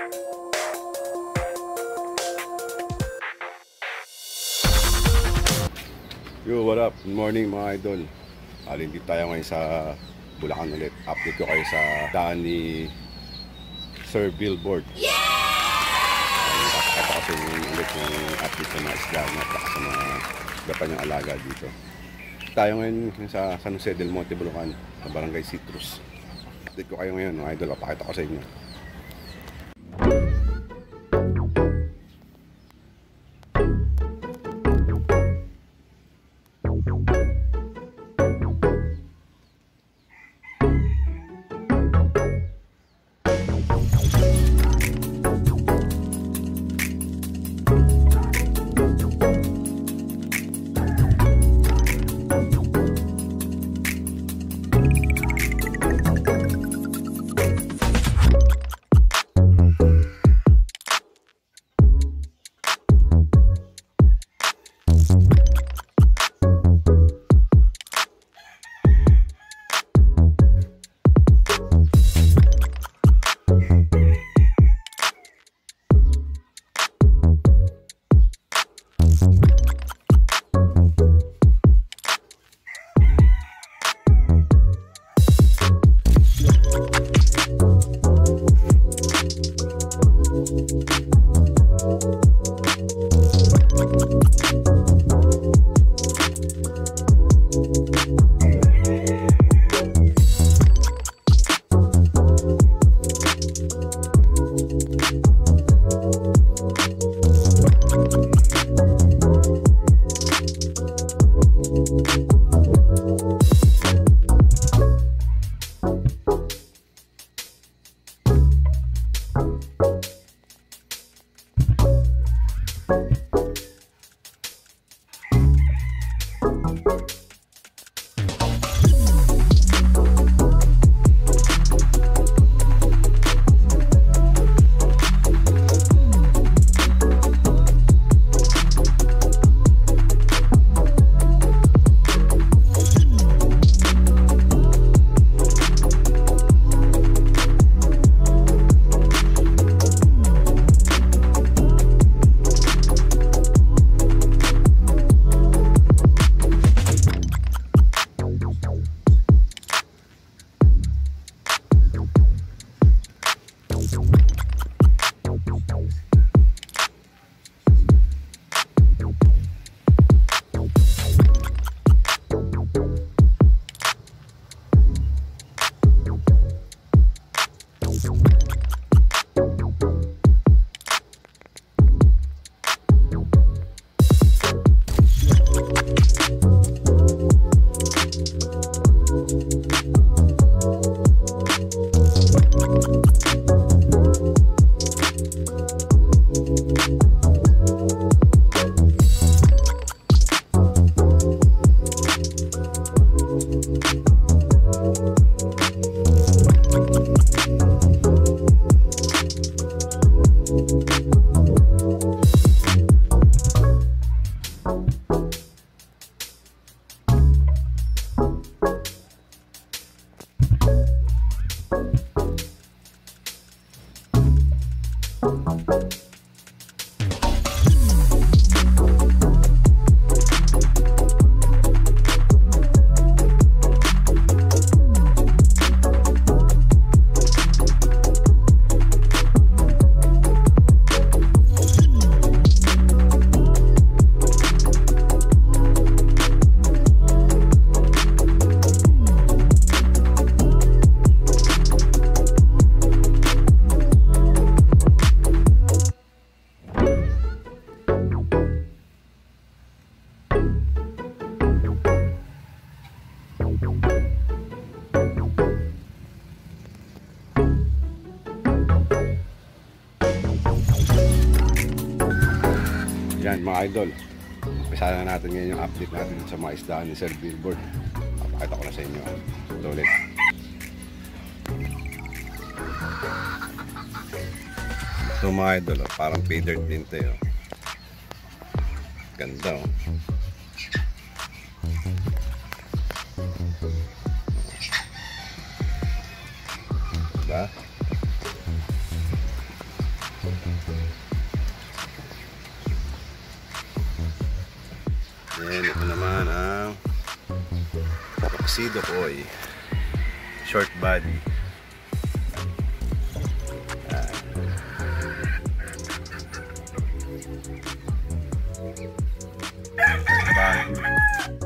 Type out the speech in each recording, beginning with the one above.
Yo, what up? Good morning mga idol. Dito tayo ngayon sa Bulacan ulit. Update ko kayo sa daan ni Sir Billboard. Nakakita kasi ulit yung update sa mga isla at sa mga dapat niyang alaga dito. Tayo ngayon sa San Jose del Monte, Bulacan, sa Barangay Citrus. Update ko kayo ngayon mga idol. Pakita ko sa inyo. Yan mga idol, umpisa na natin ngayon yung update natin sa mga isdaan ni Sir Billboard. Papakita ko na sa inyo. Ito ulit. Ito mga idol, parang feather tint eh. Ganda oh. Diba? Then ito naman ang Tuxedo Koi short body.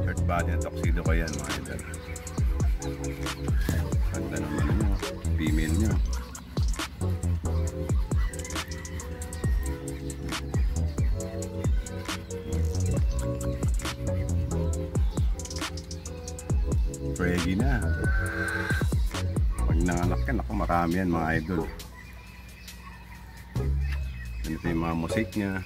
Short body ng Tuxedo Koi yan mga idol. Ganda naman mo, female niya. Preggy na. Pag nanganak yan, ako marami yan mga idol. Ganito yung mga musik niya.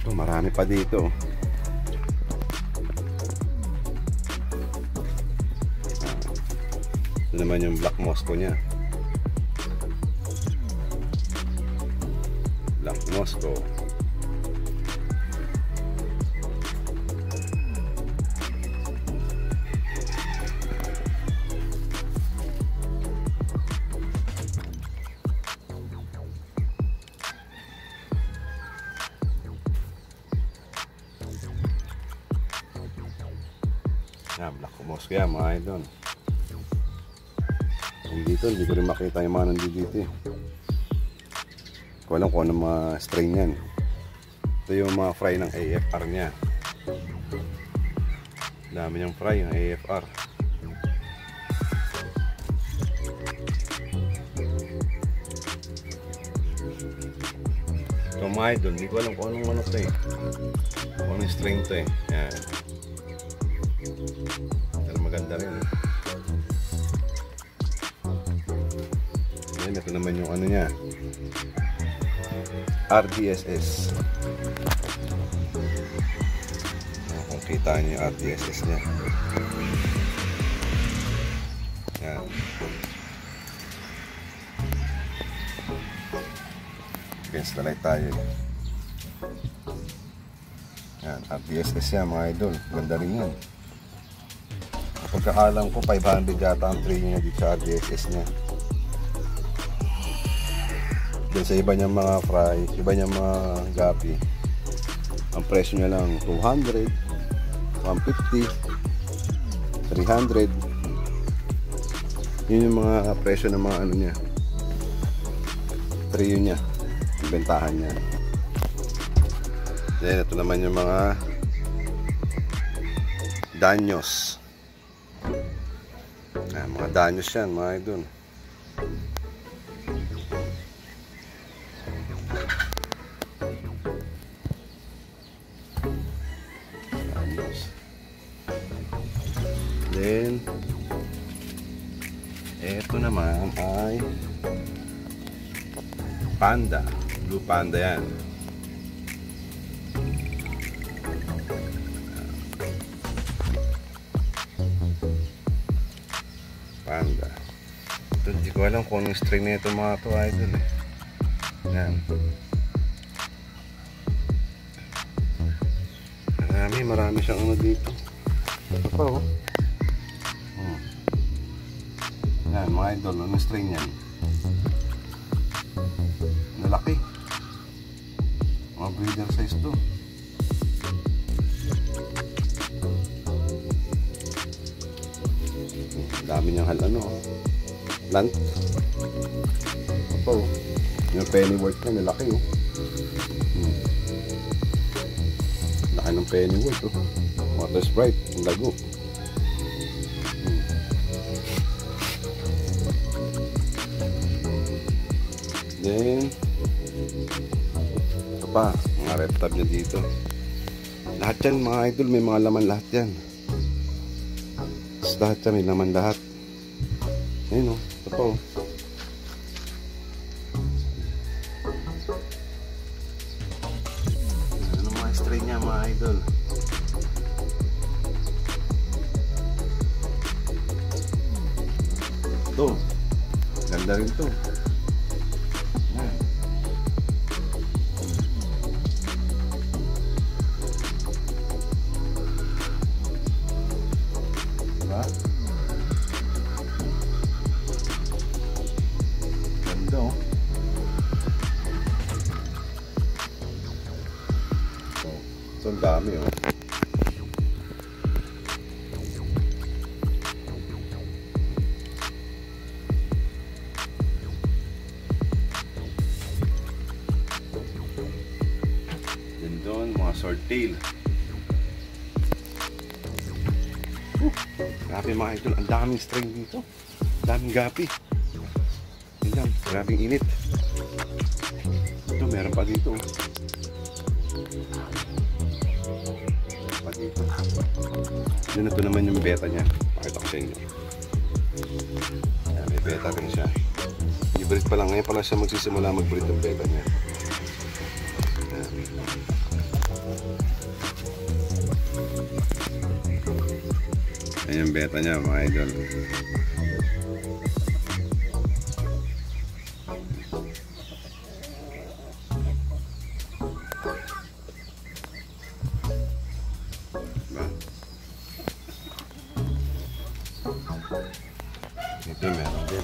Ito, marami pa dito. Ito naman yung Black Moscow niya. Black Moscow. Yan, Black Moscow yan mga idol. Dito, hindi ko rin makita yung mga nandito dito eh. Ko alam kung anong mga strain yan. Ito yung mga fry ng AFR nya. Dami niyang fry ng AFR. Ito mga idol, hindi ko alam kung anong ano to eh. Kung anong strain to eh. Yan. Pero maganda rin eh. Yan, ito naman yung ano nya. RDSS. Kung kita niyo yung RDSS nya. Yan. Against the light tayo. Yan, RDSS yan mga idol. Ganda rin yan. Pagkakalam ko 500 yata ang training niya dito sa RDSS nya. Sa iba niyang mga fry, iba niyang mga gapi, ang presyo niya lang 200, 150, 300. Yun yung mga presyo ng mga ano niya, trio niya, yung bentahan niya. Then ito naman yung mga danyos. Mga danyos yan mga idol. Then eto naman ay panda, blue panda yan. Panda. Ito, hindi ko alam kung anong strain na ito mga to idol eh. Yan. Marami siyang ano dito. Ito pa oh. Yan mga idol, anong strain yan? Nalaki. Mga breeder size to. Dami niyang ano, plant. Ito oh. Yung pennyworth na nalaki oh. Laki ng pennyworth oh. Water Sprite, ang lago. Then ito pa, mga reptab niya dito. Lahat yan mga idol, may mga laman lahat yan. Lahat yan, may laman lahat. Ayun o, ito po. Ano mga strain niya mga idol? Ito, ganda rin to. So, ang dami oh. Then doon, mga swordtail. Grabe mga idol, ang daming string dito. Ang daming gapi. Yun lang, grabing init. Ito, meron pa dito. Meron pa dito. Yun, ito naman yung beta niya. Pakita ko sa inyo. Ayan, may beta rin siya. I-breed pa lang. Ngayon pa lang siya magsisimula mag-breed ng beta niya. Ayan. Ayan yung beta niya mga idol. Ito meron din.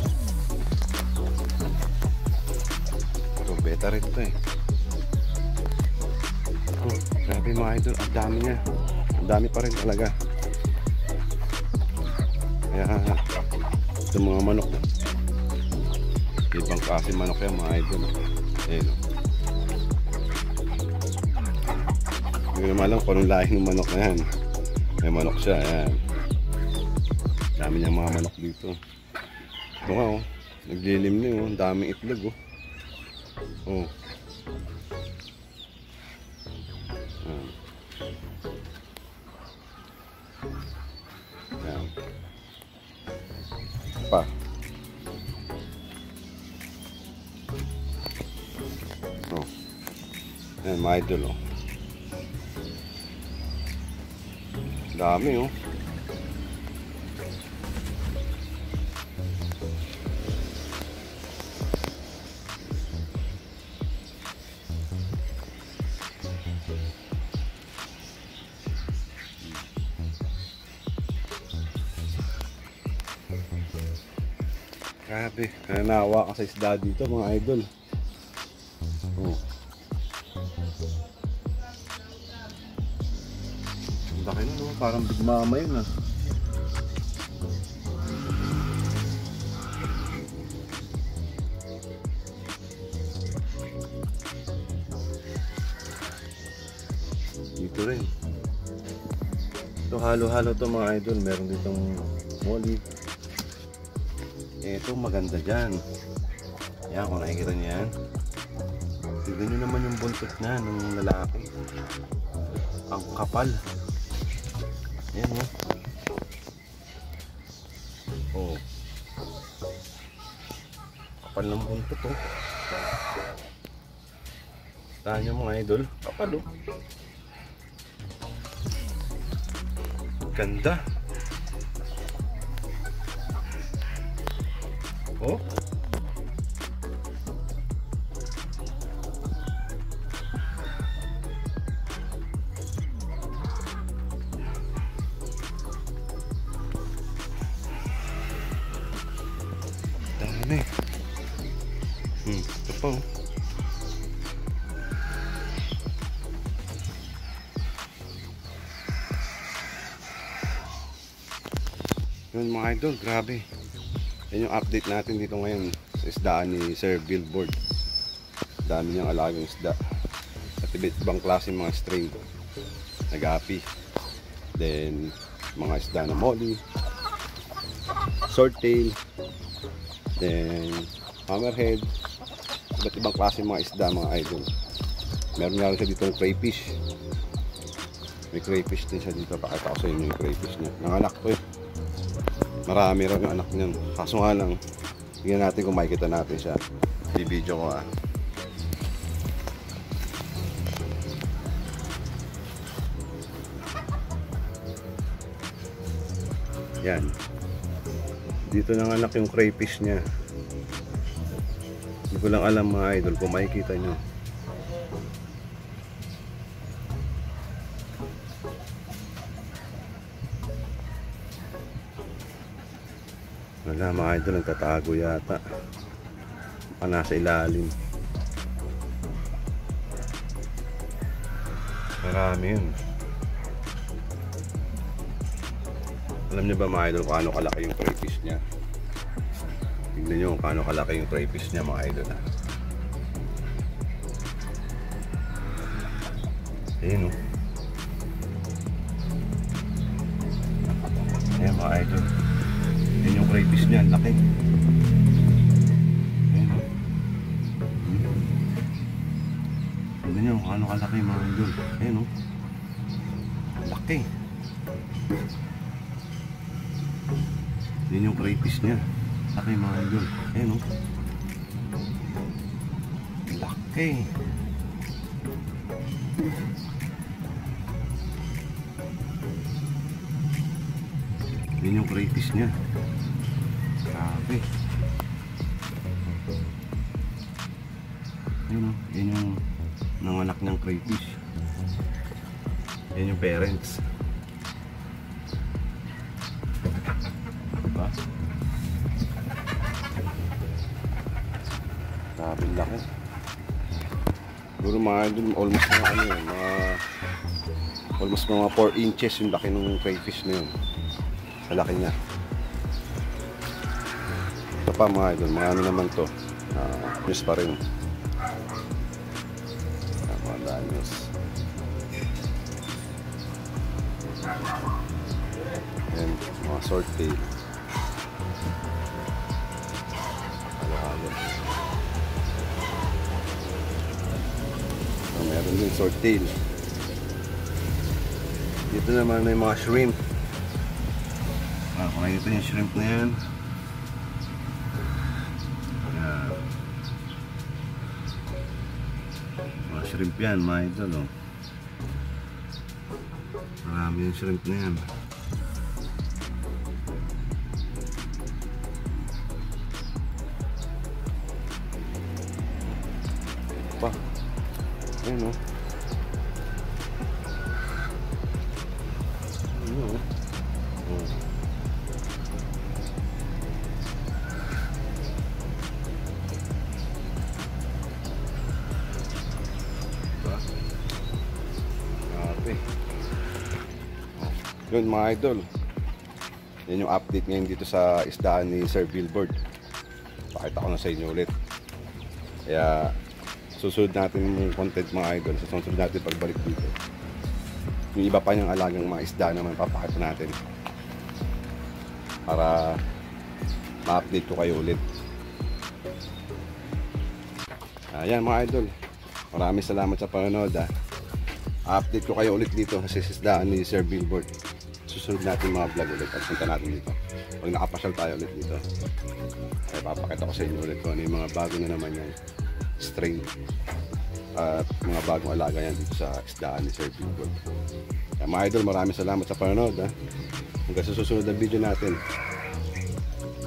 Ito beta rin ito eh. Oh, grabe mga idol, ang dami niya. Ang dami pa rin talaga. Kaya ito mga manok. Ibang klase manok yan mga idol. Ayan o. Hindi naman alam kung anong lahi ng manok na yan. May manok siya. Ayan. Dami niyang mga manok dito. Ito nga oh. Naglilim na oh. Ang daming itlog oh. Oh. Ayan. Pa. Oh. Ayan mga idol oh. Dami oh. Grabe, kaya naawa ka sa isda dito mga idol. Oh. Ang laki na no, parang Big Mama yun ah. Dito rin. Ito halo-halo to mga idol, meron ditong molly. Ito maganda dyan. Yan, kung nakikita niyo yan. Tignan nyo naman yung buntot na ng lalaki. Ang kapal. Yan o. Oh. Kapal ng buntot o. Tahan nyo mga idol. Kapal o. Ganda. Oh. Dami. Ito pa oh. Yun mga idol, grabe. Yan yung update natin dito ngayon sa isdaan ni Sir Billboard. Dami niyang alagang isda. At ibang klase mga strain. Nag-api. Then mga isda na molly, swordtail, then hammerhead. Iba't ibang klase mga isda mga idol. Meron nga rin siya dito ng crayfish. May crayfish din siya dito. Pakita ko sa inyo yung crayfish niya. Nanganak ko eh. Marami rin yung anak niyan. Kaso nga lang, tingnan natin kung makikita natin siya. I-video ko ah. Yan. Dito nanganak yung crayfish niya. Hindi ko lang alam mga idol kung makikita nyo. Wala mga idol, nagtatago yata. Nasa ilalim. Marami yun. Alam niyo ba mga idol kung ano kalaki yung crayfish niya? Tignan niyo kung ano kalaki yung crayfish niya mga idol ha. Ayun o. Ayan mga idol. Ayan yung crayfish niya, laki. Ayan o. Tignan niyo kung ano kalaki mga idol. Ayan o. Laki. Yan yung crayfish niya. Laki mga idol. Ayan o. Laki. Yan yung crayfish niya. Grabe. Ayan o. Yan yung nanganak niyang crayfish. Yan yung parents. Diba? Grabe laki. Siguro mga idol, almost mga ano yun, almost mga 4 inches yung laki ng crayfish na yun. Sa laki niya. Ito pa mga idol, mga ano naman to, news pa rin. Mga danyos. Ayan, mga swordtail. Halo-halo. So, meron din swordtail. Dito naman may mga shrimp. Kung nakita yung shrimp na yan. Ayan. Mga shrimp yan mga idol oh. Marami yung shrimp na yan. Pa. Ayan oh. Ayan oh. Yun mga idol, yan yung update ngayon dito sa isdaan ni Sir Billboard. Pakita ko na sa inyo ulit. Kaya susunod natin yung content mga idol. Sa susunod natin pagbalik dito, yung iba pa niyang alagang mga isda naman papakita natin para ma-update ko kayo ulit. Ayan mga idol, maraming salamat sa panonood ha. Update ko kayo ulit dito sa isdaan ni Sir Billboard. Susunod natin mga vlog ulit at punta natin dito pag nakapasyal tayo ulit dito. Ay papakita ko sa inyo ulit kung ano yung mga bago na naman yan strain at mga bagong alaga yan dito sa isdaan ni Sir Billboard. Kaya mga idol, maraming salamat sa panonood ha. Hanggang sa susunod na video natin,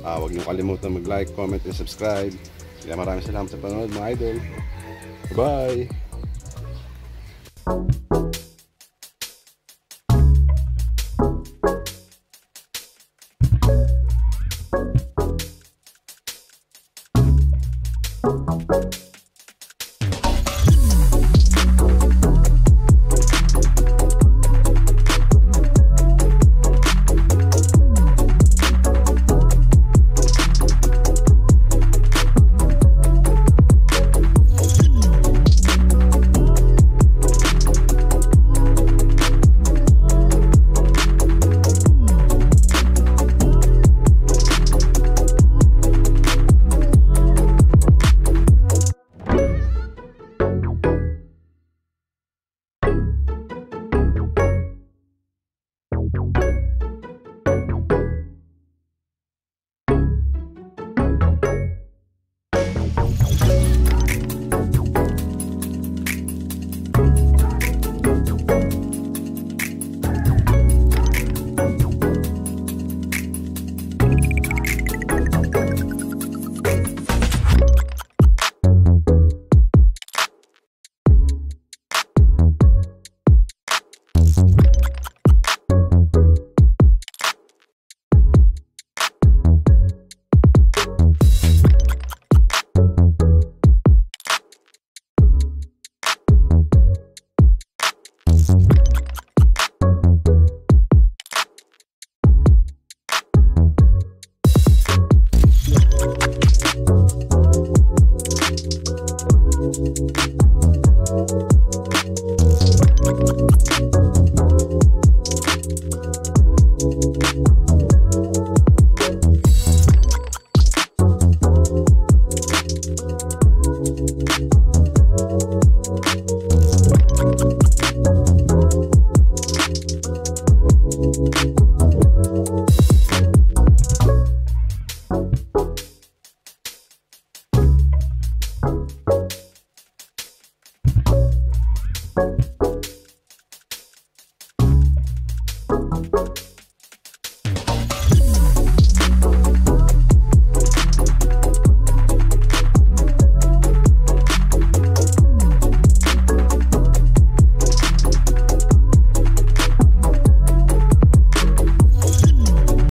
huwag niyo kalimutan mag like, comment and subscribe. Kaya maraming salamat sa panonood mga idol. Bye!